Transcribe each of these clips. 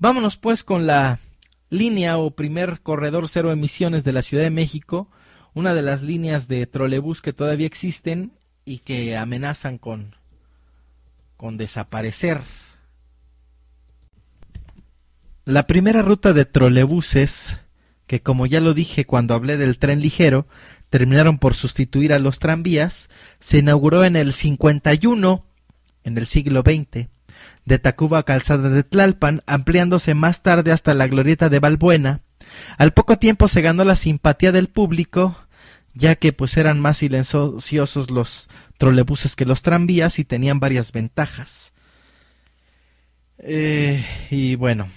Vámonos pues con la línea o primer corredor cero emisiones de la Ciudad de México, una de las líneas de trolebús que todavía existen y que amenazan con desaparecer. La primera ruta de trolebuses, que como ya lo dije cuando hablé del tren ligero, terminaron por sustituir a los tranvías, se inauguró en el 51, en el siglo XX, de Tacuba a Calzada de Tlalpan, ampliándose más tarde hasta la glorieta de Balbuena. Al poco tiempo se ganó la simpatía del público, ya que pues eran más silenciosos los trolebuses que los tranvías y tenían varias ventajas. Y bueno,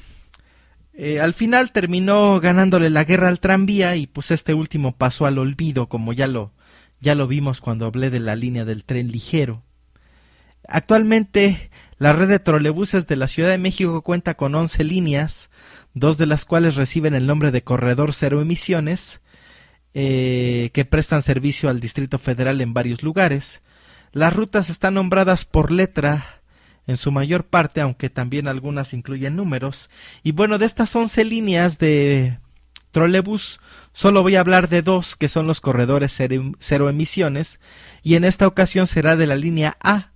al final terminó ganándole la guerra al tranvía y pues este último pasó al olvido, como ya lo vimos cuando hablé de la línea del tren ligero. Actualmente la red de trolebuses de la Ciudad de México cuenta con 11 líneas, 2 de las cuales reciben el nombre de Corredor Cero Emisiones, que prestan servicio al Distrito Federal en varios lugares. Las rutas están nombradas por letra en su mayor parte, aunque también algunas incluyen números. Y bueno, de estas 11 líneas de trolebús, solo voy a hablar de 2, que son los corredores cero emisiones, y en esta ocasión será de la línea A,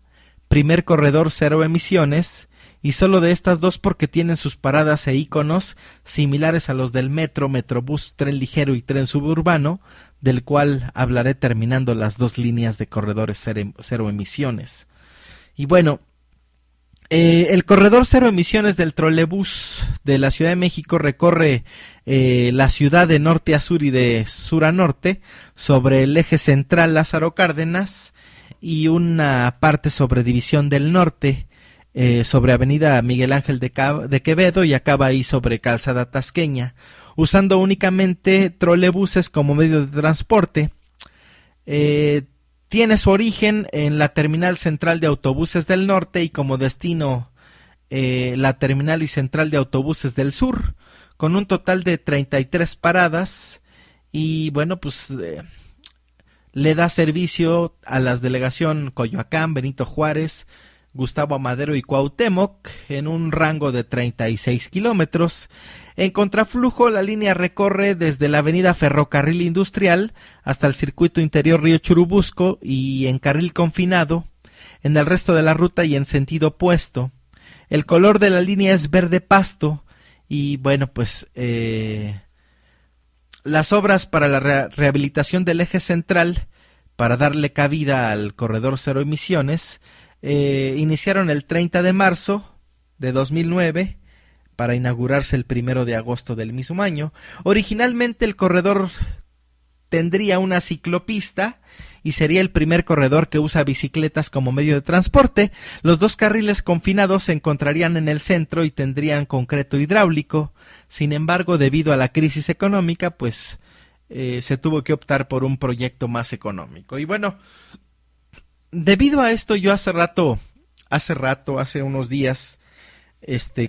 primer corredor cero emisiones, y solo de estas 2 porque tienen sus paradas e iconos similares a los del metro, metrobús, tren ligero y tren suburbano, del cual hablaré terminando las 2 líneas de corredores cero emisiones. Y bueno, el corredor cero emisiones del trolebús de la Ciudad de México recorre la ciudad de norte a sur y de sur a norte sobre el eje central Lázaro Cárdenas y una parte sobre División del Norte, sobre Avenida Miguel Ángel de Quevedo, y acaba ahí sobre Calzada Tasqueña, usando únicamente trolebuses como medio de transporte. Tiene su origen en la Terminal Central de Autobuses del Norte y como destino la Terminal y Central de Autobuses del Sur, con un total de 33 paradas, y bueno, pues le da servicio a las delegación Coyoacán, Benito Juárez, Gustavo Amadero y Cuauhtémoc en un rango de 36 kilómetros. En contraflujo, la línea recorre desde la avenida Ferrocarril Industrial hasta el circuito interior Río Churubusco, y en carril confinado en el resto de la ruta y en sentido opuesto. El color de la línea es verde pasto y bueno, pues las obras para la rehabilitación del eje central para darle cabida al corredor cero emisiones iniciaron el 30 de marzo de 2009 para inaugurarse el 1 de agosto del mismo año. Originalmente el corredor tendría una ciclopista y sería el primer corredor que usa bicicletas como medio de transporte. Los 2 carriles confinados se encontrarían en el centro y tendrían concreto hidráulico. Sin embargo, debido a la crisis económica, pues se tuvo que optar por un proyecto más económico. Y bueno, debido a esto, yo hace unos días,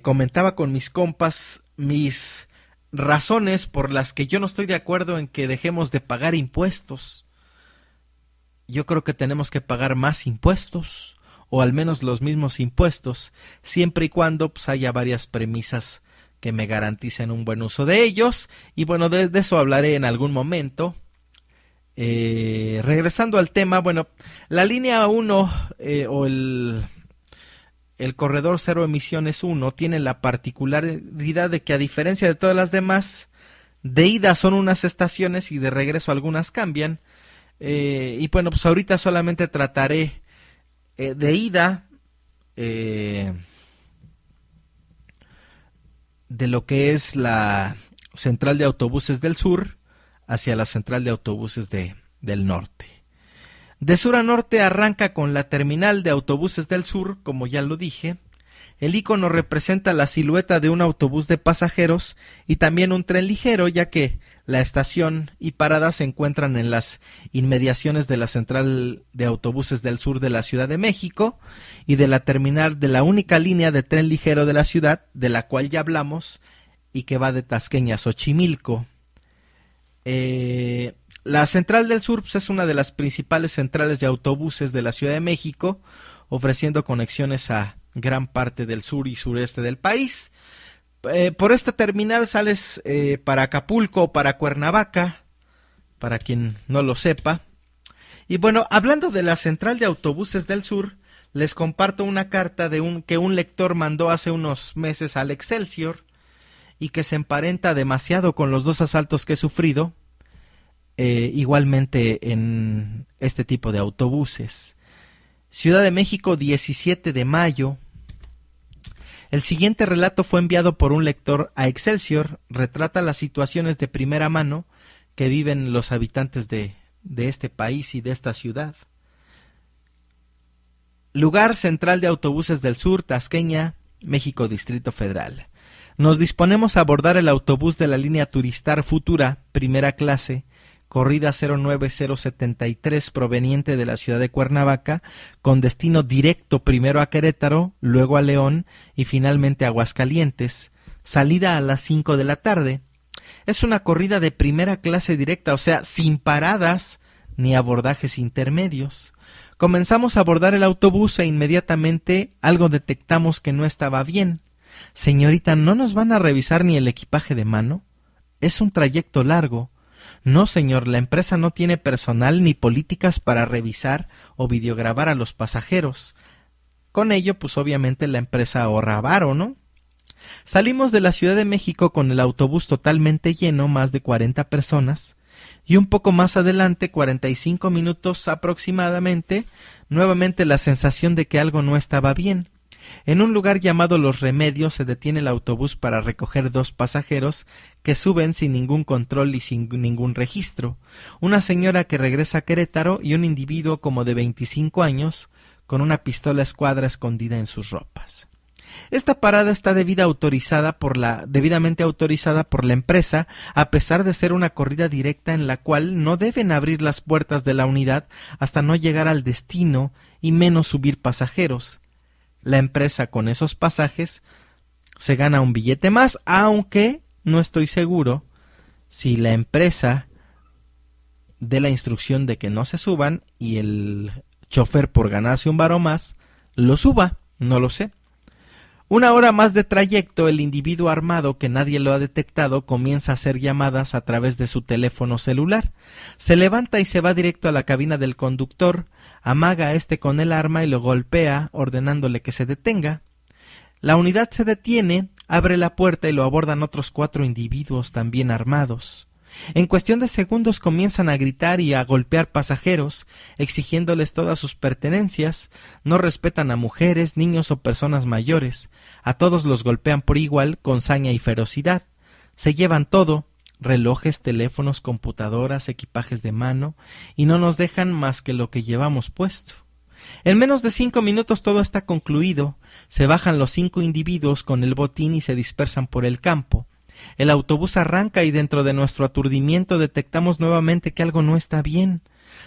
comentaba con mis compas mis razones por las que yo no estoy de acuerdo en que dejemos de pagar impuestos. Yo creo que tenemos que pagar más impuestos, o al menos los mismos impuestos, siempre y cuando pues haya varias premisas que me garanticen un buen uso de ellos. Y bueno, de eso hablaré en algún momento. Regresando al tema, bueno, la línea 1 o el corredor cero emisiones 1 tiene la particularidad de que, a diferencia de todas las demás, de ida son unas estaciones y de regreso algunas cambian. Y bueno, pues ahorita solamente trataré de ida de lo que es la central de autobuses del sur hacia la central de autobuses del norte. De sur a norte arranca con la terminal de autobuses del sur, como ya lo dije. El icono representa la silueta de un autobús de pasajeros y también un tren ligero, ya que la estación y parada se encuentran en las inmediaciones de la central de autobuses del sur de la Ciudad de México y de la terminal de la única línea de tren ligero de la ciudad, de la cual ya hablamos, y que va de Tasqueña a Xochimilco. La Central del Sur pues, es una de las principales centrales de autobuses de la Ciudad de México, ofreciendo conexiones a gran parte del sur y sureste del país. Por esta terminal sales para Acapulco o para Cuernavaca, para quien no lo sepa. Y bueno, hablando de la Central de Autobuses del Sur, les comparto una carta que un lector mandó hace unos meses al Excelsior y que se emparenta demasiado con los 2 asaltos que he sufrido, igualmente en este tipo de autobuses. Ciudad de México, 17 de mayo. El siguiente relato fue enviado por un lector a Excelsior. Retrata las situaciones de primera mano que viven los habitantes de este país y de esta ciudad. Lugar: Central de Autobuses del Sur, Tasqueña, México, Distrito Federal. Nos disponemos a abordar el autobús de la línea Turistar Futura, primera clase, corrida 09073, proveniente de la ciudad de Cuernavaca, con destino directo primero a Querétaro, luego a León y finalmente a Aguascalientes, salida a las 5 de la tarde. Es una corrida de primera clase directa, o sea, sin paradas ni abordajes intermedios. Comenzamos a abordar el autobús e inmediatamente algo detectamos que no estaba bien. Señorita, ¿no nos van a revisar ni el equipaje de mano? Es un trayecto largo. No, señor, la empresa no tiene personal ni políticas para revisar o videograbar a los pasajeros. Con ello, pues obviamente la empresa ahorra varo, ¿no? Salimos de la Ciudad de México con el autobús totalmente lleno, más de 40 personas, y un poco más adelante, 45 minutos aproximadamente, nuevamente la sensación de que algo no estaba bien. En un lugar llamado Los Remedios se detiene el autobús para recoger 2 pasajeros que suben sin ningún control y sin ningún registro. Una señora que regresa a Querétaro y un individuo como de 25 años con una pistola escuadra escondida en sus ropas. Esta parada está debidamente autorizada por la empresa, a pesar de ser una corrida directa en la cual no deben abrir las puertas de la unidad hasta no llegar al destino y menos subir pasajeros. La empresa con esos pasajes se gana un billete más, aunque no estoy seguro si la empresa dé la instrucción de que no se suban y el chofer, por ganarse un varo más, lo suba, no lo sé. 1 hora más de trayecto, el individuo armado, que nadie lo ha detectado, comienza a hacer llamadas a través de su teléfono celular. Se levanta y se va directo a la cabina del conductor, amaga a este con el arma y lo golpea, ordenándole que se detenga. La unidad se detiene, abre la puerta y lo abordan otros 4 individuos también armados. En cuestión de segundos comienzan a gritar y a golpear pasajeros, exigiéndoles todas sus pertenencias. No respetan a mujeres, niños o personas mayores. A todos los golpean por igual, con saña y ferocidad. Se llevan todo: relojes, teléfonos, computadoras, equipajes de mano, y no nos dejan más que lo que llevamos puesto. En menos de 5 minutos todo está concluido. Se bajan los 5 individuos con el botín y se dispersan por el campo. El autobús arranca y dentro de nuestro aturdimiento detectamos nuevamente que algo no está bien.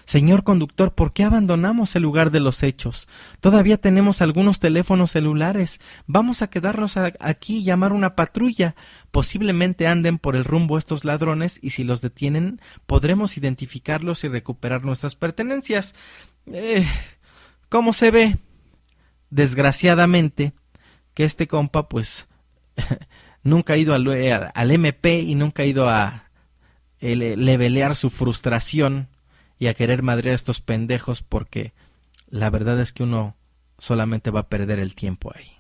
Señor conductor, ¿por qué abandonamos el lugar de los hechos? Todavía tenemos algunos teléfonos celulares. Vamos a quedarnos aquí y llamar una patrulla. Posiblemente anden por el rumbo estos ladrones y si los detienen podremos identificarlos y recuperar nuestras pertenencias. ¿Cómo se ve? Desgraciadamente, que este compa pues nunca ha ido al MP y nunca ha ido a levelear su frustración y a querer madrear a estos pendejos, porque la verdad es que uno solamente va a perder el tiempo ahí.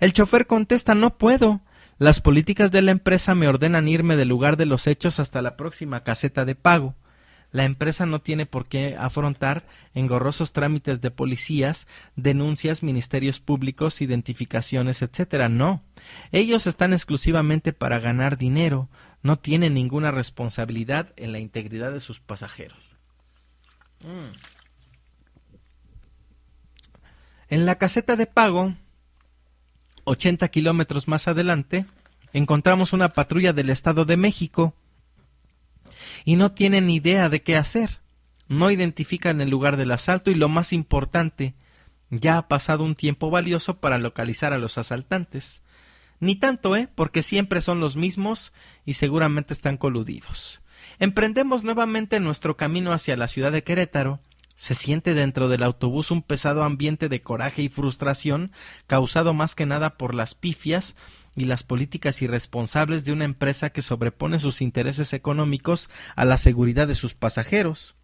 El chofer contesta: no puedo. Las políticas de la empresa me ordenan irme del lugar de los hechos hasta la próxima caseta de pago. La empresa no tiene por qué afrontar engorrosos trámites de policías, denuncias, ministerios públicos, identificaciones, etcétera. No, ellos están exclusivamente para ganar dinero, no tienen ninguna responsabilidad en la integridad de sus pasajeros. En la caseta de pago, 80 kilómetros más adelante, encontramos una patrulla del Estado de México y no tienen ni idea de qué hacer. No identifican el lugar del asalto y, lo más importante, ya ha pasado un tiempo valioso para localizar a los asaltantes. Ni tanto, porque siempre son los mismos y seguramente están coludidos. Emprendemos nuevamente nuestro camino hacia la ciudad de Querétaro. Se siente dentro del autobús un pesado ambiente de coraje y frustración, causado más que nada por las pifias y las políticas irresponsables de una empresa que sobrepone sus intereses económicos a la seguridad de sus pasajeros.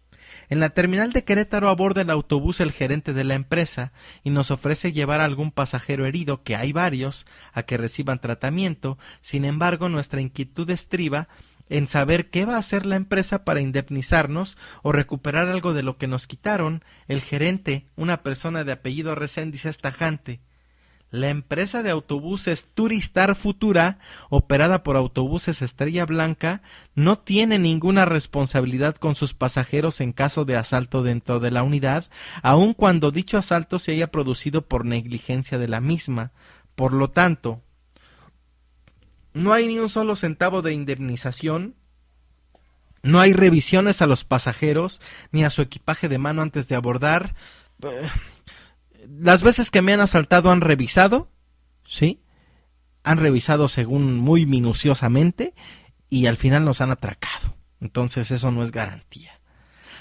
En la terminal de Querétaro aborda el autobús el gerente de la empresa y nos ofrece llevar a algún pasajero herido, que hay varios, a que reciban tratamiento. Sin embargo, nuestra inquietud estriba en saber qué va a hacer la empresa para indemnizarnos o recuperar algo de lo que nos quitaron. El gerente, una persona de apellido Reséndiz, es tajante: la empresa de autobuses Turistar Futura, operada por Autobuses Estrella Blanca, no tiene ninguna responsabilidad con sus pasajeros en caso de asalto dentro de la unidad, aun cuando dicho asalto se haya producido por negligencia de la misma. Por lo tanto, no hay ni un solo centavo de indemnización, no hay revisiones a los pasajeros ni a su equipaje de mano antes de abordar. Las veces que me han asaltado han revisado, ¿sí? Han revisado según muy minuciosamente y al final nos han atracado. Entonces eso no es garantía.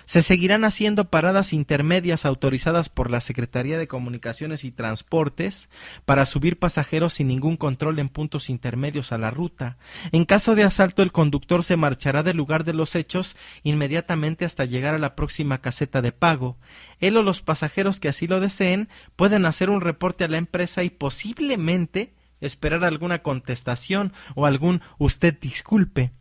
Se seguirán haciendo paradas intermedias autorizadas por la Secretaría de Comunicaciones y Transportes para subir pasajeros sin ningún control en puntos intermedios a la ruta. En caso de asalto, el conductor se marchará del lugar de los hechos inmediatamente hasta llegar a la próxima caseta de pago. Él o los pasajeros que así lo deseen pueden hacer un reporte a la empresa y posiblemente esperar alguna contestación o algún "usted disculpe".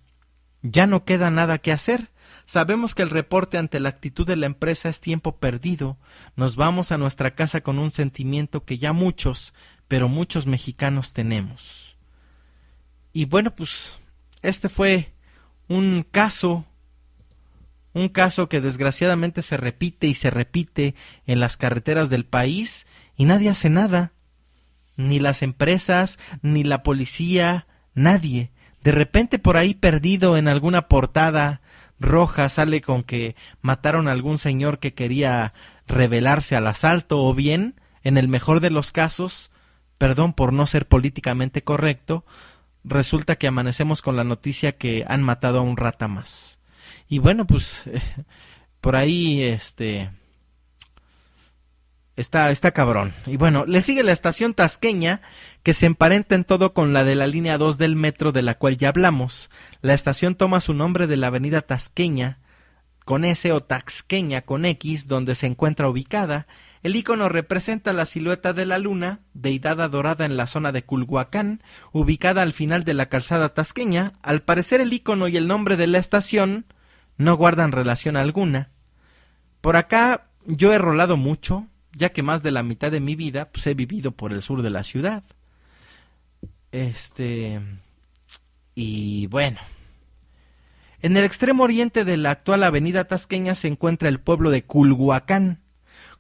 Ya no queda nada que hacer. Sabemos que el reporte ante la actitud de la empresa es tiempo perdido. Nos vamos a nuestra casa con un sentimiento que ya muchos, pero muchos mexicanos tenemos. Y bueno, pues este fue un caso que desgraciadamente se repite y se repite en las carreteras del país y nadie hace nada. Ni las empresas, ni la policía, nadie. De repente por ahí perdido en alguna portada roja sale con que mataron a algún señor que quería rebelarse al asalto, o bien, en el mejor de los casos, perdón por no ser políticamente correcto, resulta que amanecemos con la noticia que han matado a un rata más. Y bueno, pues por ahí está cabrón. Y bueno, le sigue la estación tasqueña, que se emparenta en todo con la de la línea 2 del metro, de la cual ya hablamos. La estación toma su nombre de la avenida Tasqueña, con S, o Taxqueña con X, donde se encuentra ubicada. El icono representa la silueta de la luna, deidad adorada en la zona de Culhuacán, ubicada al final de la calzada tasqueña. Al parecer el icono y el nombre de la estación no guardan relación alguna. Por acá yo he rolado mucho, ya que más de la mitad de mi vida pues he vivido por el sur de la ciudad. Y bueno, en el extremo oriente de la actual avenida Tasqueña se encuentra el pueblo de Culhuacán.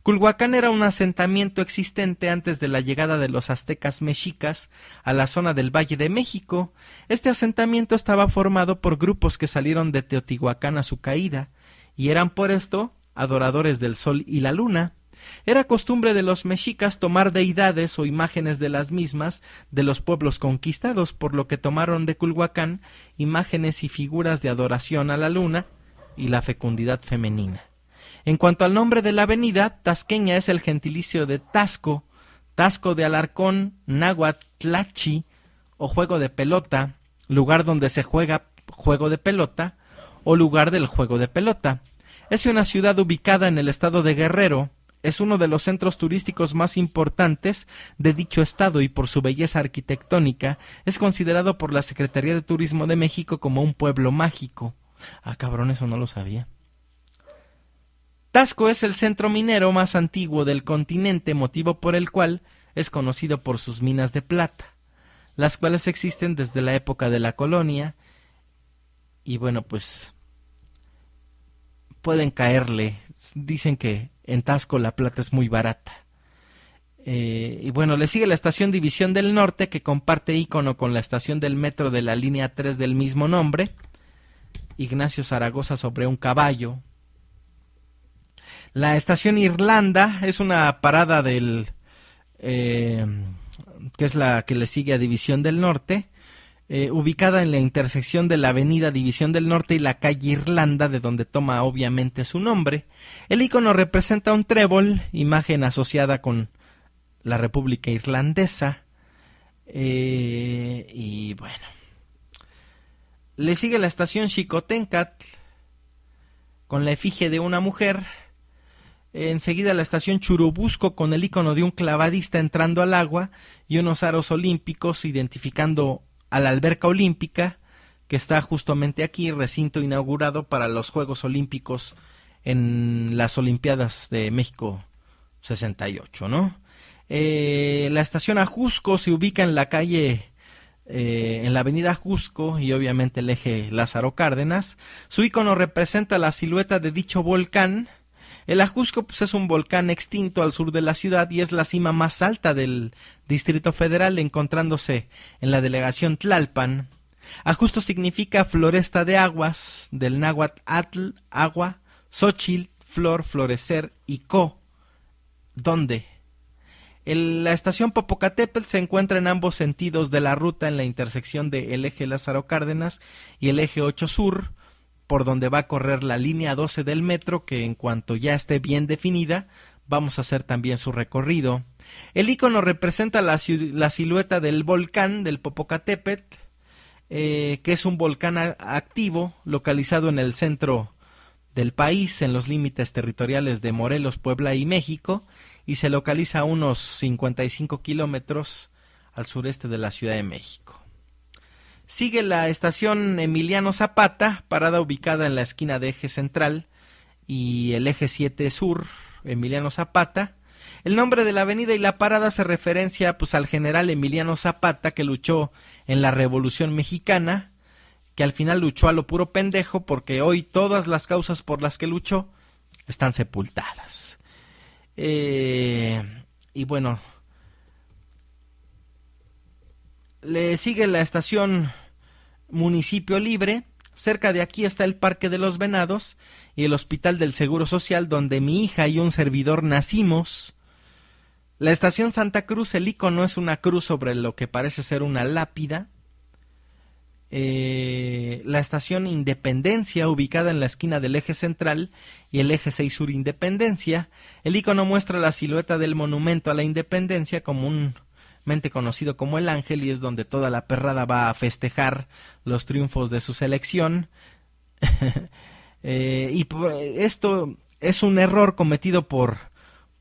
Culhuacán era un asentamiento existente antes de la llegada de los aztecas mexicas a la zona del Valle de México. Este asentamiento estaba formado por grupos que salieron de Teotihuacán a su caída, y eran por esto adoradores del sol y la luna. Era costumbre de los mexicas tomar deidades o imágenes de las mismas de los pueblos conquistados, por lo que tomaron de Culhuacán imágenes y figuras de adoración a la luna y la fecundidad femenina. En cuanto al nombre de la avenida, Tasqueña es el gentilicio de Tasco, Tasco de Alarcón, náhuatl, tlachi, o juego de pelota, lugar donde se juega juego de pelota, o lugar del juego de pelota. Es una ciudad ubicada en el estado de Guerrero. Es uno de los centros turísticos más importantes de dicho estado y por su belleza arquitectónica es considerado por la Secretaría de Turismo de México como un pueblo mágico. Ah, cabrón, eso no lo sabía. Tasco es el centro minero más antiguo del continente, motivo por el cual es conocido por sus minas de plata, las cuales existen desde la época de la colonia. Y bueno, pues pueden caerle. Dicen que en Tasco la plata es muy barata. Y bueno, le sigue la estación División del Norte, que comparte icono con la estación del metro de la línea 3 del mismo nombre. Ignacio Zaragoza sobre un caballo. La estación Irlanda es una parada del que es la que le sigue a División del Norte. ubicada en la intersección de la avenida División del Norte y la calle Irlanda, de donde toma obviamente su nombre. El icono representa un trébol, imagen asociada con la República Irlandesa. Y bueno, le sigue la estación Xicoténcatl, con la efigie de una mujer. Enseguida la estación Churubusco, con el icono de un clavadista entrando al agua y unos aros olímpicos identificando a la alberca olímpica, que está justamente aquí, recinto inaugurado para los Juegos Olímpicos en las Olimpiadas de México 68, ¿no? La estación Ajusco se ubica en la calle, en la avenida Ajusco, y obviamente el eje Lázaro Cárdenas. Su icono representa la silueta de dicho volcán. El Ajusco pues, es un volcán extinto al sur de la ciudad y es la cima más alta del Distrito Federal, encontrándose en la delegación Tlalpan. Ajusco significa floresta de aguas, del náhuatl atl, agua, xochitl, flor, florecer, y co, ¿dónde? La estación Popocatépetl se encuentra en ambos sentidos de la ruta, en la intersección del eje Lázaro Cárdenas y el eje 8 Sur, por donde va a correr la línea 12 del metro, que en cuanto ya esté bien definida, vamos a hacer también su recorrido. El icono representa la silueta del volcán del Popocatépetl, que es un volcán activo, localizado en el centro del país, en los límites territoriales de Morelos, Puebla y México, y se localiza a unos 55 kilómetros al sureste de la Ciudad de México. Sigue la estación Emiliano Zapata, parada ubicada en la esquina de Eje Central y el Eje 7 Sur, Emiliano Zapata. El nombre de la avenida y la parada se referencia pues al general Emiliano Zapata, que luchó en la Revolución Mexicana, que al final luchó a lo puro pendejo, porque hoy todas las causas por las que luchó están sepultadas. Y bueno, le sigue la estación Municipio Libre. Cerca de aquí está el Parque de los Venados y el Hospital del Seguro Social, donde mi hija y un servidor nacimos. La estación Santa Cruz, el icono es una cruz sobre lo que parece ser una lápida. La estación Independencia, ubicada en la esquina del Eje Central y el Eje 6 Sur Independencia. El icono muestra la silueta del monumento a la Independencia, comúnmente conocido como el Ángel, y es donde toda la perrada va a festejar los triunfos de su selección. Y esto es un error cometido por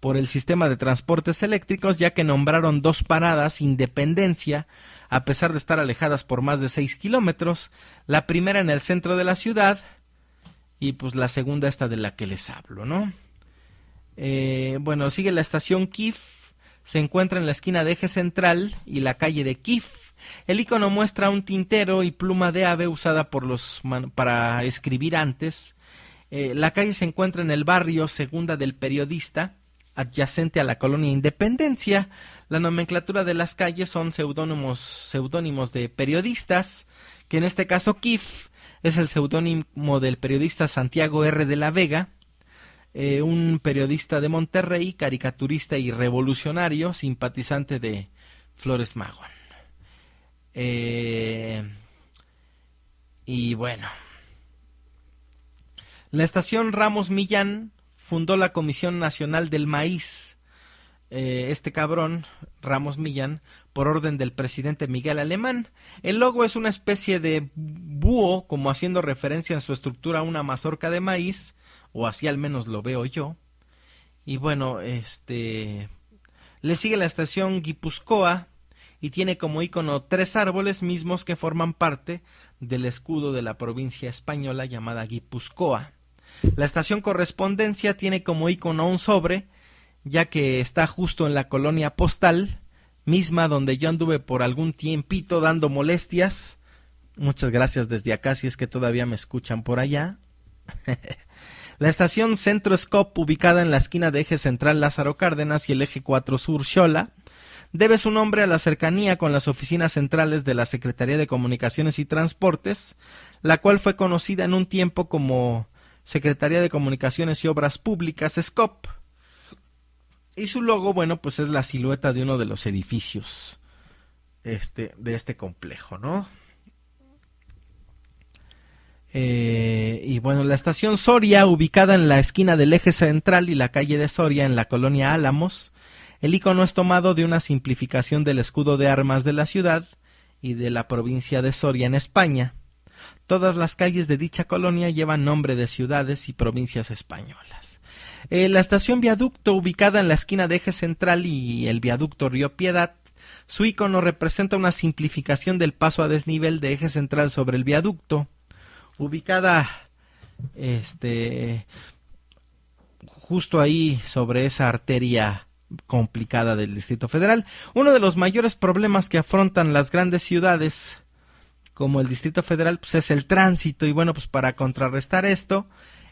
el sistema de transportes eléctricos, ya que nombraron dos paradas Independencia, a pesar de estar alejadas por más de 6 kilómetros, la primera en el centro de la ciudad, y pues la segunda esta de la que les hablo, ¿no? Bueno, sigue la estación Kif, se encuentra en la esquina de Eje Central y la calle de Kif. El icono muestra un tintero y pluma de ave usada para escribir antes. La calle se encuentra en el barrio Segunda del Periodista, adyacente a la colonia Independencia. La nomenclatura de las calles son seudónimos de periodistas, que en este caso Kif es el seudónimo del periodista Santiago R. de la Vega, un periodista de Monterrey, caricaturista y revolucionario, simpatizante de Flores Magón. Y bueno, la estación Ramos Millán fundó la Comisión Nacional del Maíz, este cabrón, Ramos Millán, por orden del presidente Miguel Alemán. El logo es una especie de búho, como haciendo referencia en su estructura a una mazorca de maíz, o así al menos lo veo yo. Y bueno, le sigue la estación Guipúzcoa, y tiene como icono 3 árboles mismos que forman parte del escudo de la provincia española llamada Guipúzcoa. La estación Correspondencia tiene como icono un sobre, ya que está justo en la colonia postal, misma donde yo anduve por algún tiempito dando molestias. Muchas gracias desde acá, si es que todavía me escuchan por allá. La estación Centro Scope, ubicada en la esquina de Eje Central Lázaro Cárdenas y el Eje 4 Sur Xola, debe su nombre a la cercanía con las oficinas centrales de la Secretaría de Comunicaciones y Transportes, la cual fue conocida en un tiempo como Secretaría de Comunicaciones y Obras Públicas, SCOP. Y su logo, bueno, pues es la silueta de uno de los edificios de este complejo, ¿no? Y bueno, la estación Soria, ubicada en la esquina del eje central y la calle de Soria en la colonia Álamos. El icono es tomado de una simplificación del escudo de armas de la ciudad y de la provincia de Soria en España. Todas las calles de dicha colonia llevan nombre de ciudades y provincias españolas. La estación Viaducto, ubicada en la esquina de eje central y el viaducto Río Piedad, su icono representa una simplificación del paso a desnivel de eje central sobre el viaducto, ubicada justo ahí sobre esa arteria complicada del Distrito Federal. Uno de los mayores problemas que afrontan las grandes ciudades como el Distrito Federal, pues es el tránsito, y bueno, pues para contrarrestar esto,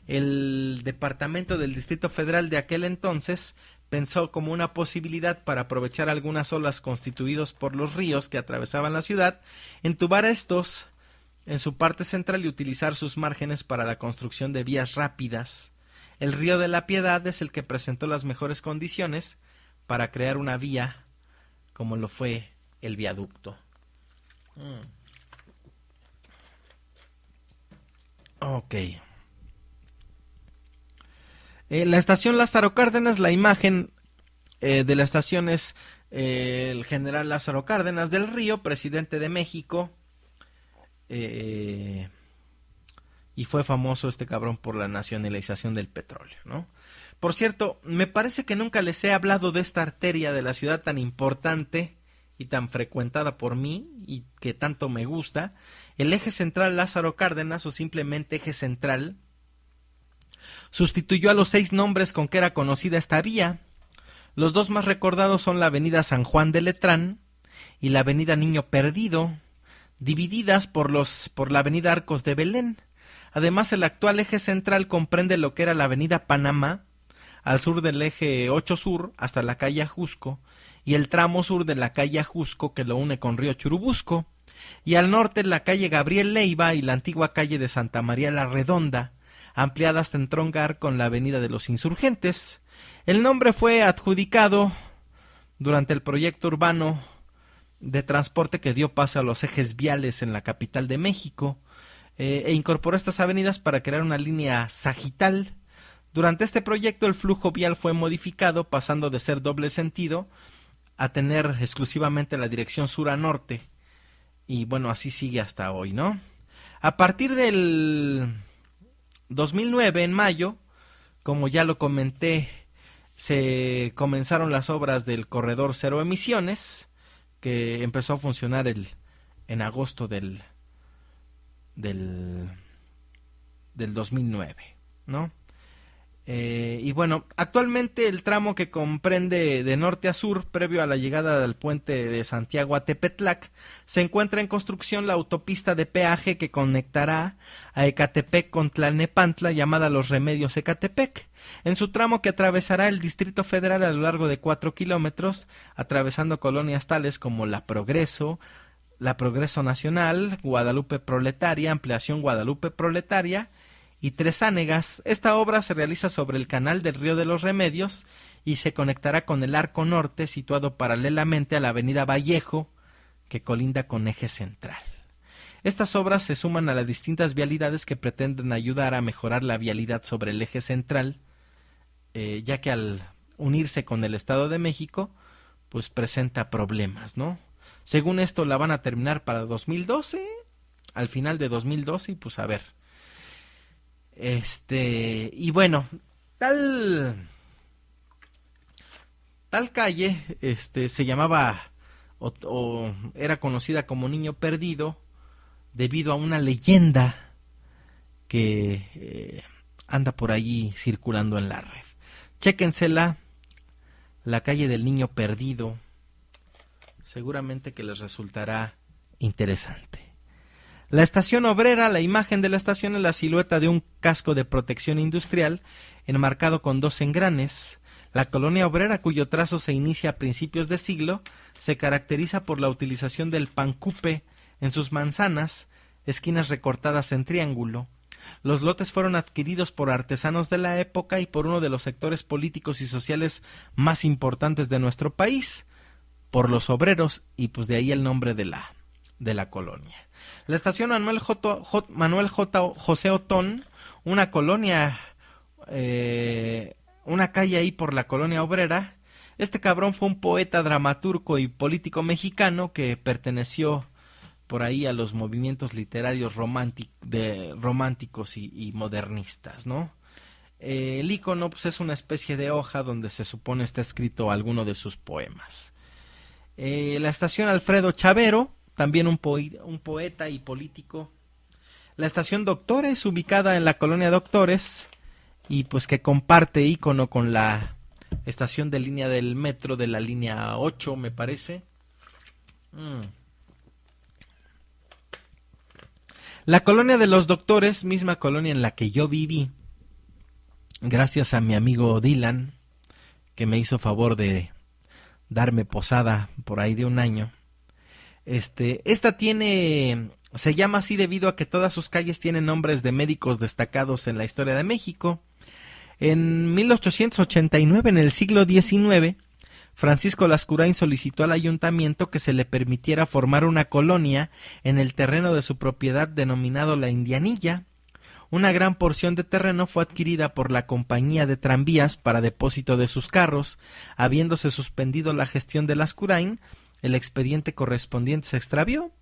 el departamento del Distrito Federal de aquel entonces pensó como una posibilidad para aprovechar algunas olas constituidos por los ríos que atravesaban la ciudad, entubar estos en su parte central y utilizar sus márgenes para la construcción de vías rápidas. El río de la Piedad es el que presentó las mejores condiciones para crear una vía como lo fue el viaducto. Ok. La estación Lázaro Cárdenas, la imagen de la estación es el general Lázaro Cárdenas del Río, presidente de México, y fue famoso este cabrón por la nacionalización del petróleo, ¿no? Por cierto, me parece que nunca les he hablado de esta arteria de la ciudad tan importante y tan frecuentada por mí y que tanto me gusta. El eje central Lázaro Cárdenas, o simplemente eje central, sustituyó a los 6 nombres con que era conocida esta vía. Los dos más recordados son la avenida San Juan de Letrán y la avenida Niño Perdido, divididas por la avenida Arcos de Belén. Además, el actual eje central comprende lo que era la avenida Panamá, al sur del eje 8 Sur hasta la calle Ajusco, y el tramo sur de la calle Ajusco que lo une con Río Churubusco, y al norte la calle Gabriel Leiva y la antigua calle de Santa María la Redonda, ampliada hasta entroncar con la avenida de los Insurgentes. El nombre fue adjudicado durante el proyecto urbano de transporte que dio paso a los ejes viales en la capital de México, e incorporó estas avenidas para crear una línea sagital. Durante este proyecto el flujo vial fue modificado, pasando de ser doble sentido a tener exclusivamente la dirección sur a norte, y bueno, así sigue hasta hoy, ¿no? A partir del 2009, en mayo, como ya lo comenté, se comenzaron las obras del corredor cero emisiones, que empezó a funcionar en agosto del 2009, ¿no? Y bueno, actualmente el tramo que comprende de norte a sur, previo a la llegada del puente de Santiago a Tepetlac, se encuentra en construcción la autopista de peaje que conectará a Ecatepec con Tlalnepantla, llamada Los Remedios Ecatepec, en su tramo que atravesará el Distrito Federal a lo largo de 4 kilómetros, atravesando colonias tales como La Progreso Nacional, Guadalupe Proletaria, Ampliación Guadalupe Proletaria y Tres Ánegas. Esta obra se realiza sobre el canal del Río de los Remedios y se conectará con el Arco Norte, situado paralelamente a la avenida Vallejo, que colinda con eje central. Estas obras se suman a las distintas vialidades que pretenden ayudar a mejorar la vialidad sobre el eje central, ya que al unirse con el Estado de México, pues presenta problemas, ¿no? Según esto la van a terminar para 2012, al final de 2012, y pues a ver. Y bueno, tal calle se llamaba o era conocida como Niño Perdido debido a una leyenda que anda por allí circulando en la red. Chéquensela, la calle del Niño Perdido, seguramente que les resultará interesante. La estación obrera, la imagen de la estación es la silueta de un casco de protección industrial enmarcado con 2 engranes. La colonia obrera, cuyo trazo se inicia a principios de siglo, se caracteriza por la utilización del pancupe en sus manzanas, esquinas recortadas en triángulo. Los lotes fueron adquiridos por artesanos de la época y por uno de los sectores políticos y sociales más importantes de nuestro país, por los obreros, y pues de ahí el nombre de la de la colonia. La estación Manuel José Otón, una colonia, una calle ahí por la colonia obrera. Este cabrón fue un poeta, dramaturgo y político mexicano que perteneció por ahí a los movimientos literarios románticos y modernistas, ¿no? El ícono pues, es una especie de hoja donde se supone está escrito alguno de sus poemas. La estación Alfredo Chavero, también un poeta y político. La estación Doctores, ubicada en la colonia Doctores, y pues que comparte ícono con la estación de línea del metro de la línea 8, me parece. La colonia de los Doctores, misma colonia en la que yo viví, gracias a mi amigo Dylan, que me hizo favor de darme posada por ahí de un año. Esta se llama así debido a que todas sus calles tienen nombres de médicos destacados en la historia de México. En 1889, en el siglo XIX, Francisco Lascurain solicitó al ayuntamiento que se le permitiera formar una colonia en el terreno de su propiedad denominado La Indianilla. Una gran porción de terreno fue adquirida por la compañía de tranvías para depósito de sus carros. Habiéndose suspendido la gestión de Lascurain, el expediente correspondiente se extravió.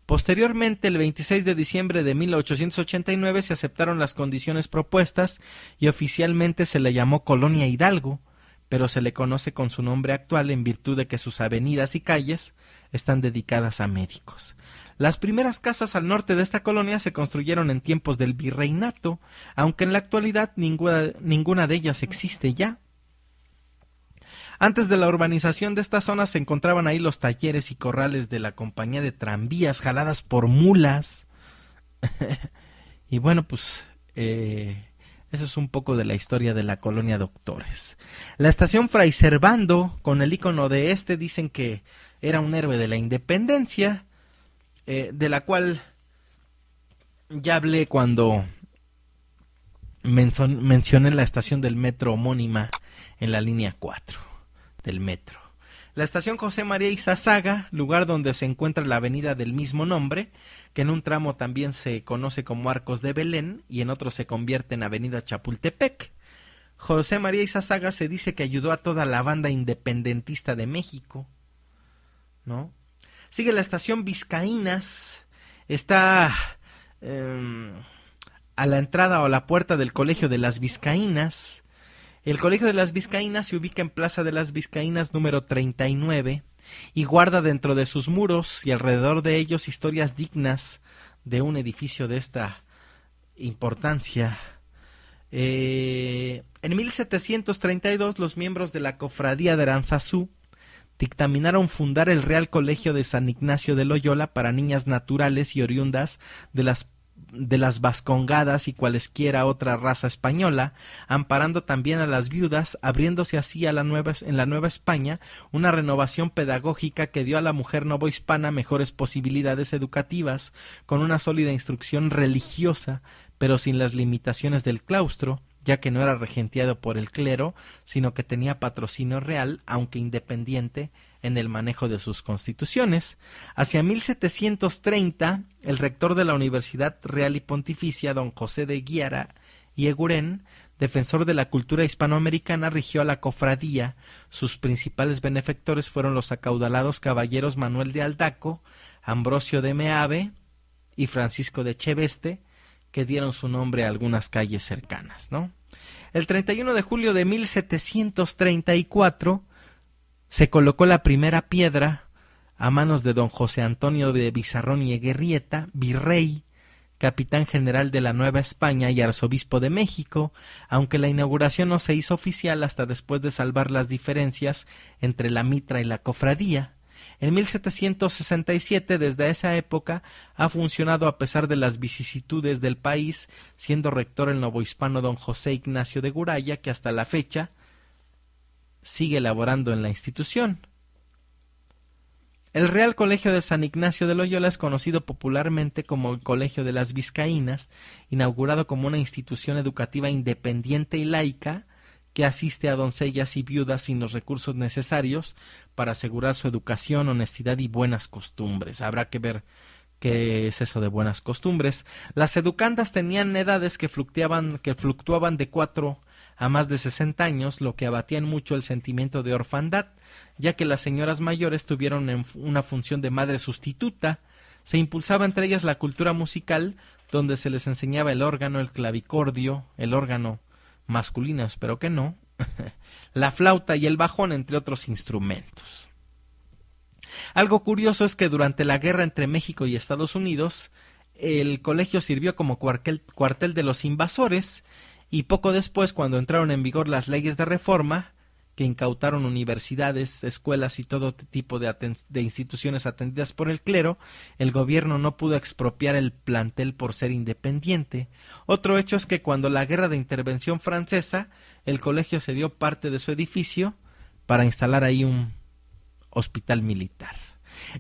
Posteriormente, el 26 de diciembre de 1889, se aceptaron las condiciones propuestas y oficialmente se le llamó Colonia Hidalgo, pero se le conoce con su nombre actual en virtud de que sus avenidas y calles están dedicadas a médicos. Las primeras casas al norte de esta colonia se construyeron en tiempos del virreinato, aunque en la actualidad ninguna de ellas existe ya. Antes de la urbanización de esta zona se encontraban ahí los talleres y corrales de la compañía de tranvías jaladas por mulas. Y bueno, pues eso es un poco de la historia de la colonia Doctores. La estación Fray Servando, con el icono de dicen que era un héroe de la independencia, de la cual ya hablé cuando mencioné la estación del metro homónima en la línea 4 del metro. La estación José María Izazaga, lugar donde se encuentra la avenida del mismo nombre, que en un tramo también se conoce como Arcos de Belén y en otro se convierte en avenida Chapultepec. José María Izazaga se dice que ayudó a toda la banda independentista de México, ¿no? Sigue la estación Vizcaínas, está a la entrada o a la puerta del Colegio de las Vizcaínas. El Colegio de las Vizcaínas se ubica en Plaza de las Vizcaínas número 39 y guarda dentro de sus muros y alrededor de ellos historias dignas de un edificio de esta importancia. En 1732 los miembros de la cofradía de Aranzazú dictaminaron fundar el Real Colegio de San Ignacio de Loyola para niñas naturales y oriundas de las vascongadas y cualesquiera otra raza española, amparando también a las viudas, abriéndose así en la Nueva España una renovación pedagógica que dio a la mujer novohispana mejores posibilidades educativas, con una sólida instrucción religiosa, pero sin las limitaciones del claustro, ya que no era regenteado por el clero, sino que tenía patrocinio real, aunque independiente en el manejo de sus constituciones. Hacia 1730, el rector de la Universidad Real y Pontificia, don José de Guiara y Eguren, defensor de la cultura hispanoamericana, rigió a la cofradía. Sus principales benefactores fueron los acaudalados caballeros Manuel de Aldaco, Ambrosio de Meave y Francisco de Cheveste, que dieron su nombre a algunas calles cercanas, ¿no? El 31 de julio de 1734 se colocó la primera piedra a manos de don José Antonio de Bizarrón y Eguerrieta, virrey, capitán general de la Nueva España y arzobispo de México, aunque la inauguración no se hizo oficial hasta después de salvar las diferencias entre la mitra y la cofradía. En 1767, desde esa época, ha funcionado a pesar de las vicisitudes del país, siendo rector el novohispano don José Ignacio de Guraya, que hasta la fecha sigue laborando en la institución. El Real Colegio de San Ignacio de Loyola es conocido popularmente como el Colegio de las Vizcaínas, inaugurado como una institución educativa independiente y laica que asiste a doncellas y viudas sin los recursos necesarios para asegurar su educación, honestidad y buenas costumbres. Habrá que ver qué es eso de buenas costumbres. Las educandas tenían edades que fluctuaban de 4 a más de 60 años, lo que abatían mucho el sentimiento de orfandad, ya que las señoras mayores tuvieron una función de madre sustituta. Se impulsaba entre ellas la cultura musical, donde se les enseñaba el órgano, el clavicordio, el órgano masculino, espero que no, la flauta y el bajón, entre otros instrumentos. Algo curioso es que durante la guerra entre México y Estados Unidos, el colegio sirvió como cuartel de los invasores, y poco después, cuando entraron en vigor las leyes de reforma, que incautaron universidades, escuelas y todo tipo de instituciones atendidas por el clero, el gobierno no pudo expropiar el plantel por ser independiente. Otro hecho es que cuando la guerra de intervención francesa, el colegio cedió parte de su edificio para instalar ahí un hospital militar.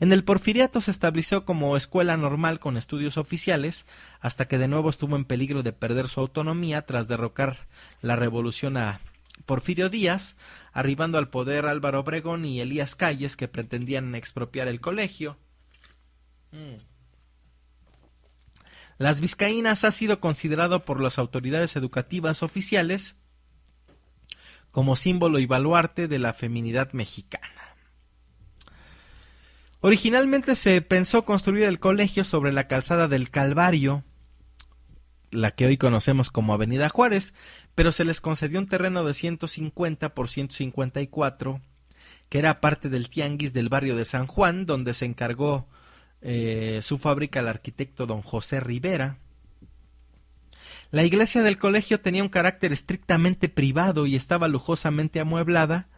En el Porfiriato se estableció como escuela normal con estudios oficiales, hasta que de nuevo estuvo en peligro de perder su autonomía tras derrocar la revolución a Porfirio Díaz, arribando al poder Álvaro Obregón y Elías Calles, que pretendían expropiar el colegio. Las vizcaínas ha sido considerado por las autoridades educativas oficiales como símbolo y baluarte de la feminidad mexicana. Originalmente se pensó construir el colegio sobre la calzada del Calvario, la que hoy conocemos como Avenida Juárez, pero se les concedió un terreno de 150 por 154, que era parte del tianguis del barrio de San Juan, donde se encargó su fábrica al arquitecto don José Rivera. La iglesia del colegio tenía un carácter estrictamente privado y estaba lujosamente amueblada,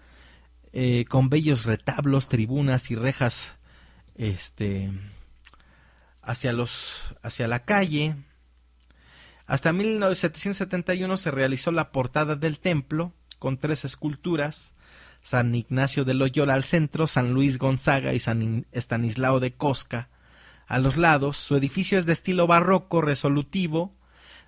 con bellos retablos, tribunas y rejas hacia la calle. Hasta 1771 se realizó la portada del templo, con 3 esculturas: San Ignacio de Loyola al centro, San Luis Gonzaga y San Estanislao de Kostka a los lados. Su edificio es de estilo barroco resolutivo,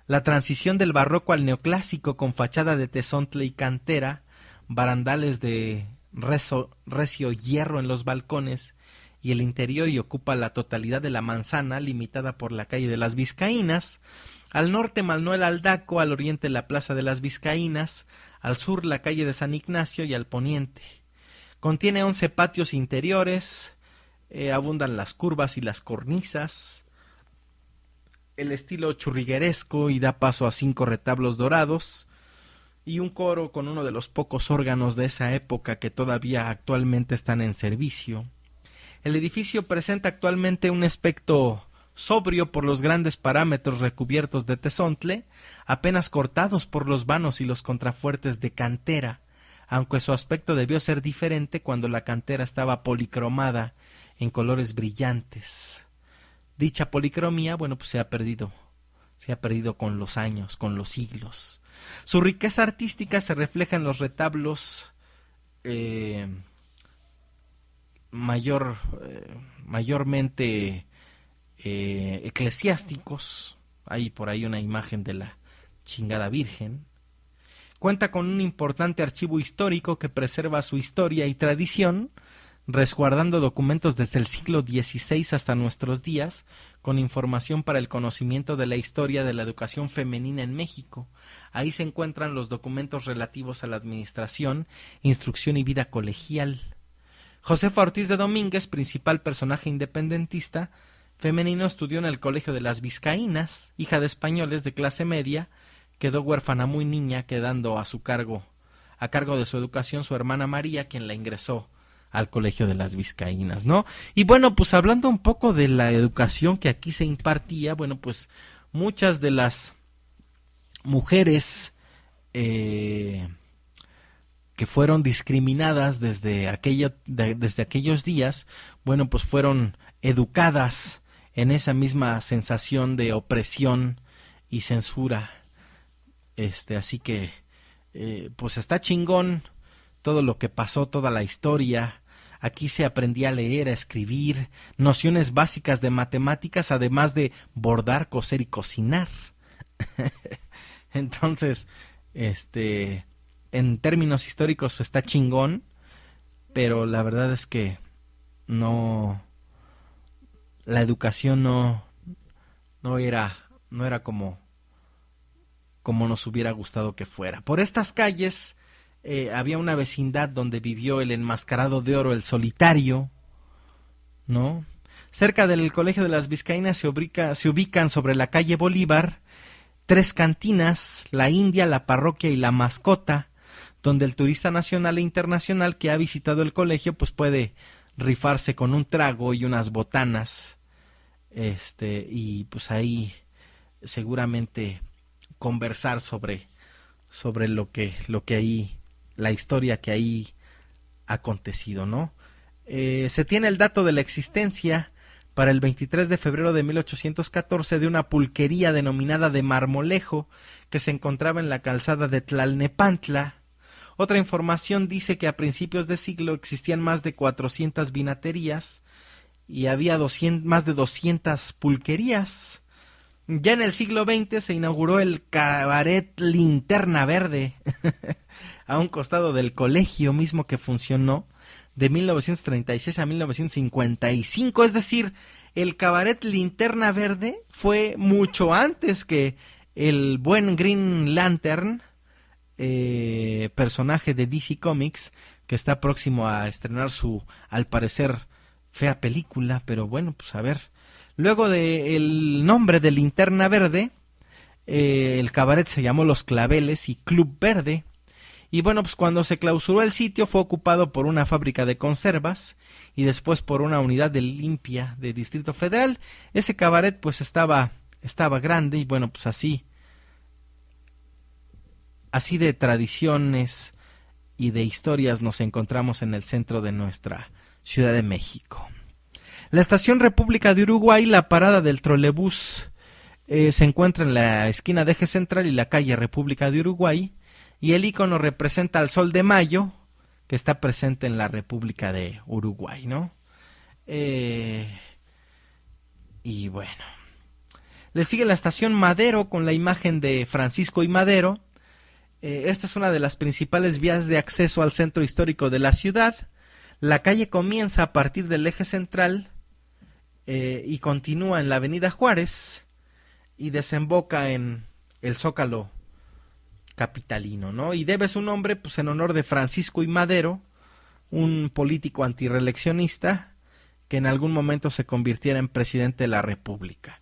la transición del barroco al neoclásico, con fachada de tezontle y cantera, barandales de recio hierro en los balcones y el interior, y ocupa la totalidad de la manzana, limitada por la calle de las Vizcaínas. Al norte Manuel Aldaco, al oriente la plaza de las Vizcaínas, al sur la calle de San Ignacio y al poniente. Contiene 11 patios interiores, abundan las curvas y las cornisas, el estilo churrigueresco, y da paso a 5 retablos dorados y un coro con uno de los pocos órganos de esa época que todavía actualmente están en servicio. El edificio presenta actualmente un aspecto sobrio por los grandes parámetros recubiertos de tezontle, apenas cortados por los vanos y los contrafuertes de cantera, aunque su aspecto debió ser diferente cuando la cantera estaba policromada en colores brillantes. Dicha policromía, pues se ha perdido con los años, con los siglos. Su riqueza artística se refleja en los retablos mayormente eclesiásticos. Hay por ahí una imagen de la chingada Virgen. Cuenta con un importante archivo histórico que preserva su historia y tradición, resguardando documentos desde el siglo XVI hasta nuestros días, con información para el conocimiento de la historia de la educación femenina en México. Ahí se encuentran los documentos relativos a la administración, instrucción y vida colegial. Josefa Ortiz de Domínguez, principal personaje independentista femenino, estudió en el Colegio de las Vizcaínas. Hija de españoles de clase media, quedó huérfana muy niña, quedando a cargo de su educación su hermana María, quien la ingresó al Colegio de las Vizcaínas, ¿no? Y pues hablando un poco de la educación que aquí se impartía, pues muchas de las mujeres que fueron discriminadas desde aquellos días, pues fueron educadas en esa misma sensación de opresión y censura. Así que pues está chingón todo lo que pasó, toda la historia. Aquí se aprendía a leer, a escribir, nociones básicas de matemáticas, además de bordar, coser y cocinar. Entonces, en términos históricos está chingón, pero la verdad es que no, la educación no era como nos hubiera gustado que fuera. Por estas calles había una vecindad donde vivió el enmascarado de oro, el solitario, ¿no? Cerca del Colegio de las Vizcaínas se ubican sobre la calle Bolívar 3 cantinas, la India, la Parroquia y la Mascota, donde el turista nacional e internacional que ha visitado el colegio pues puede rifarse con un trago y unas botanas, y pues ahí seguramente conversar sobre lo que ahí, la historia que ahí ha acontecido, ¿no? Se tiene el dato de la existencia para el 23 de febrero de 1814 de una pulquería denominada de Marmolejo que se encontraba en la calzada de Tlalnepantla. Otra información dice que a principios de siglo existían más de 400 vinaterías y había más de 200 pulquerías. Ya en el siglo XX se inauguró el cabaret Linterna Verde a un costado del colegio mismo que funcionó de 1936 a 1955, es decir, el cabaret Linterna Verde fue mucho antes que el buen Green Lantern, personaje de DC Comics, que está próximo a estrenar su, al parecer, fea película, pero bueno, pues a ver. Luego del nombre de Linterna Verde, el cabaret se llamó Los Claveles y Club Verde. Y bueno, pues cuando se clausuró el sitio fue ocupado por una fábrica de conservas y después por una unidad de limpia de Distrito Federal. Ese cabaret pues estaba grande y bueno, pues así de tradiciones y de historias nos encontramos en el centro de nuestra Ciudad de México. La estación República de Uruguay, la parada del trolebús, se encuentra en la esquina de Eje Central y la calle República de Uruguay. Y el icono representa al Sol de Mayo, que está presente en la República de Uruguay, ¿no? Y bueno. Le sigue la estación Madero con la imagen de Francisco y Madero. Esta es una de las principales vías de acceso al centro histórico de la ciudad. La calle comienza a partir del Eje Central y continúa en la Avenida Juárez y desemboca en el Zócalo capitalino, ¿no? Y debe su nombre pues en honor de Francisco I. Madero, un político antireeleccionista que en algún momento se convirtiera en presidente de la República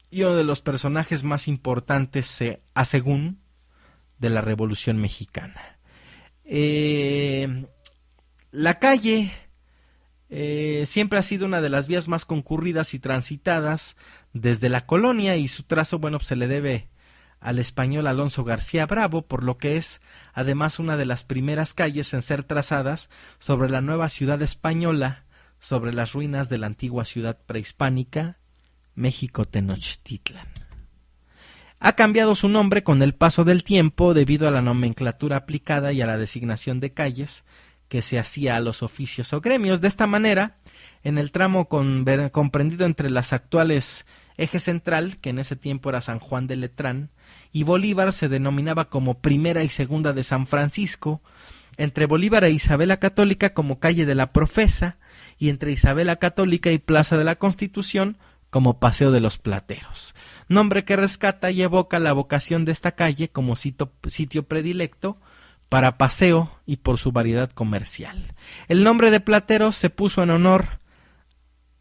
y uno de los personajes más importantes a según de la Revolución Mexicana. La calle siempre ha sido una de las vías más concurridas y transitadas desde la colonia y su trazo, bueno, pues se le debe al español Alonso García Bravo, por lo que es además una de las primeras calles en ser trazadas sobre la nueva ciudad española, sobre las ruinas de la antigua ciudad prehispánica, México Tenochtitlan. Ha cambiado su nombre con el paso del tiempo debido a la nomenclatura aplicada y a la designación de calles que se hacía a los oficios o gremios. De esta manera, en el tramo comprendido entre las actuales Eje Central, que en ese tiempo era San Juan de Letrán, y Bolívar se denominaba como Primera y Segunda de San Francisco, entre Bolívar e Isabel la Católica como Calle de la Profesa, y entre Isabel la Católica y Plaza de la Constitución como Paseo de los Plateros, nombre que rescata y evoca la vocación de esta calle como sitio predilecto para paseo y por su variedad comercial. El nombre de Plateros se puso en honor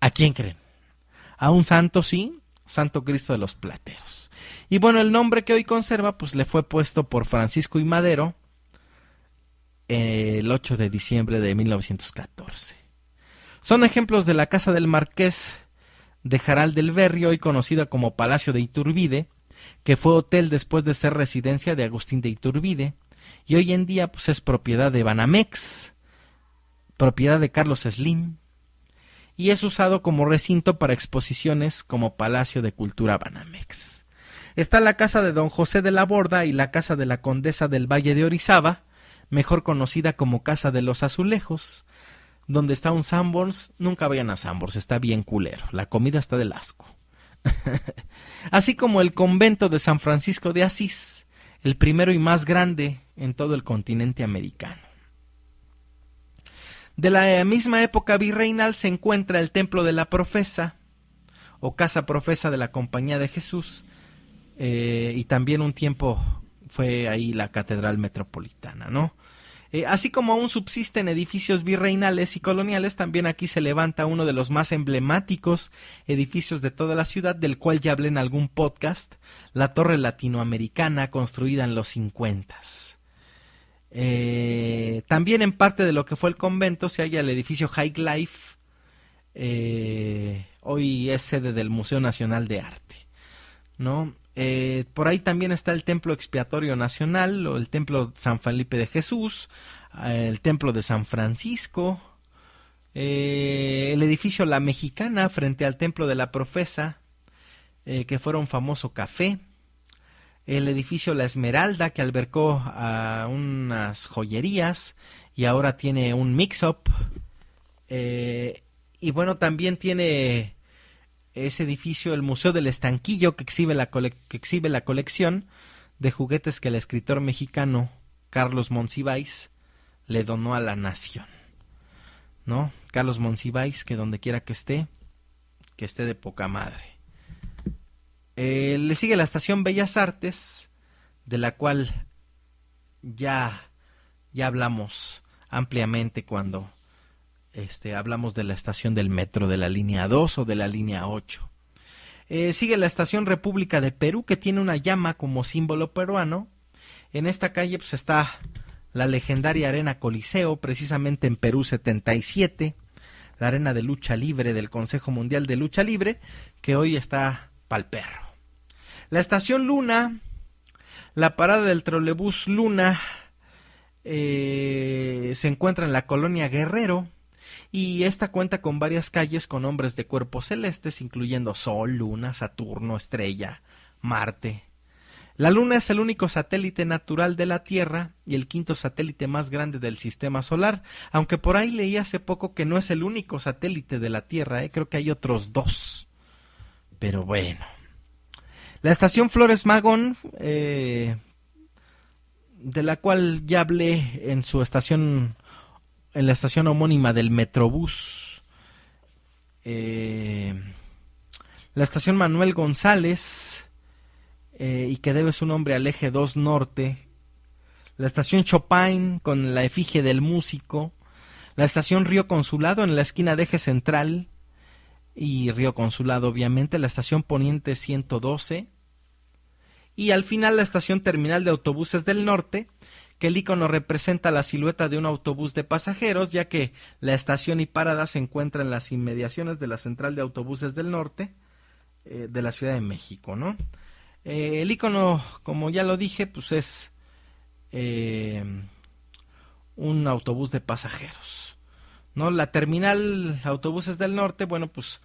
¿a quién creen? A un santo, sí, Santo Cristo de los Plateros. Y bueno, el nombre que hoy conserva pues le fue puesto por Francisco I. Madero el 8 de diciembre de 1914. Son ejemplos de la casa del Marqués de Jaral del Berrio, hoy conocida como Palacio de Iturbide, que fue hotel después de ser residencia de Agustín de Iturbide, y hoy en día pues es propiedad de Banamex, propiedad de Carlos Slim, y es usado como recinto para exposiciones como Palacio de Cultura Banamex. Está la casa de don José de la Borda y la casa de la condesa del Valle de Orizaba, mejor conocida como Casa de los Azulejos, donde está un Sanborns. Nunca vayan a Sanborns, está bien culero, la comida está del asco. Así como el convento de San Francisco de Asís, el primero y más grande en todo el continente americano. De la misma época virreinal se encuentra el Templo de la Profesa, o Casa Profesa de la Compañía de Jesús, y también un tiempo fue ahí la Catedral Metropolitana, ¿no? Así como aún subsisten edificios virreinales y coloniales, también aquí se levanta uno de los más emblemáticos edificios de toda la ciudad, del cual ya hablé en algún podcast, la Torre Latinoamericana, construida en los 50s. También en parte de lo que fue el convento se halla el edificio High Life, hoy es sede del Museo Nacional de Arte, ¿no? Por ahí también está el Templo Expiatorio Nacional, o el Templo San Felipe de Jesús, el Templo de San Francisco, el edificio La Mexicana frente al Templo de la Profesa, que fuera un famoso café, el edificio La Esmeralda, que albergó a unas joyerías y ahora tiene un mix-up, y bueno, también tiene ese edificio el Museo del Estanquillo, que exhibe la colección de juguetes que el escritor mexicano Carlos Monsiváis le donó a la nación, ¿no? Carlos Monsiváis, que donde quiera que esté de poca madre. Le sigue la Estación Bellas Artes, de la cual ya hablamos ampliamente cuando hablamos de la estación del metro de la línea 2 o de la línea 8. Sigue la Estación República de Perú, que tiene una llama como símbolo peruano. En esta calle pues está la legendaria Arena Coliseo, precisamente en Perú 77, la arena de lucha libre del Consejo Mundial de Lucha Libre, que hoy está pa'l perro. La Estación Luna, la parada del trolebús Luna, se encuentra en la colonia Guerrero, y esta cuenta con varias calles con nombres de cuerpos celestes, incluyendo Sol, Luna, Saturno, Estrella, Marte. La Luna es el único satélite natural de la Tierra y el quinto satélite más grande del Sistema Solar, aunque por ahí leí hace poco que no es el único satélite de la Tierra, creo que hay otros 2. Pero bueno. La Estación Flores Magón, de la cual ya hablé en la estación homónima del Metrobús. La Estación Manuel González, y que debe su nombre al eje 2 Norte. La Estación Chopin, con la efigie del músico. La Estación Río Consulado, en la esquina de eje central y Río Consulado, obviamente. La Estación Poniente 112. Y al final la Estación Terminal de Autobuses del Norte, que el icono representa la silueta de un autobús de pasajeros, ya que la estación y parada se encuentra en las inmediaciones de la Central de Autobuses del Norte de la Ciudad de México, ¿no? El icono, como ya lo dije, pues es un autobús de pasajeros, ¿no? La Terminal Autobuses del Norte, bueno, pues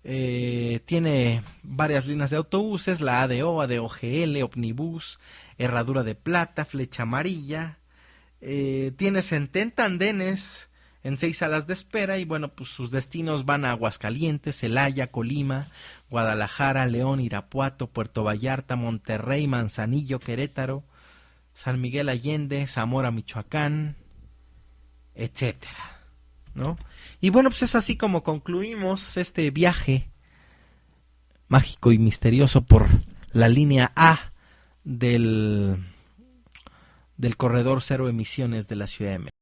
tiene varias líneas de autobuses, la ADO, ADOGL, Omnibus, Herradura de Plata, Flecha Amarilla. Tiene 70 andenes en 6 salas de espera, y bueno, pues sus destinos van a Aguascalientes, Celaya, Colima, Guadalajara, León, Irapuato, Puerto Vallarta, Monterrey, Manzanillo, Querétaro, San Miguel Allende, Zamora, Michoacán, etcétera, ¿no? Y bueno, pues es así como concluimos este viaje mágico y misterioso por la línea A del corredor cero emisiones de la Ciudad de México.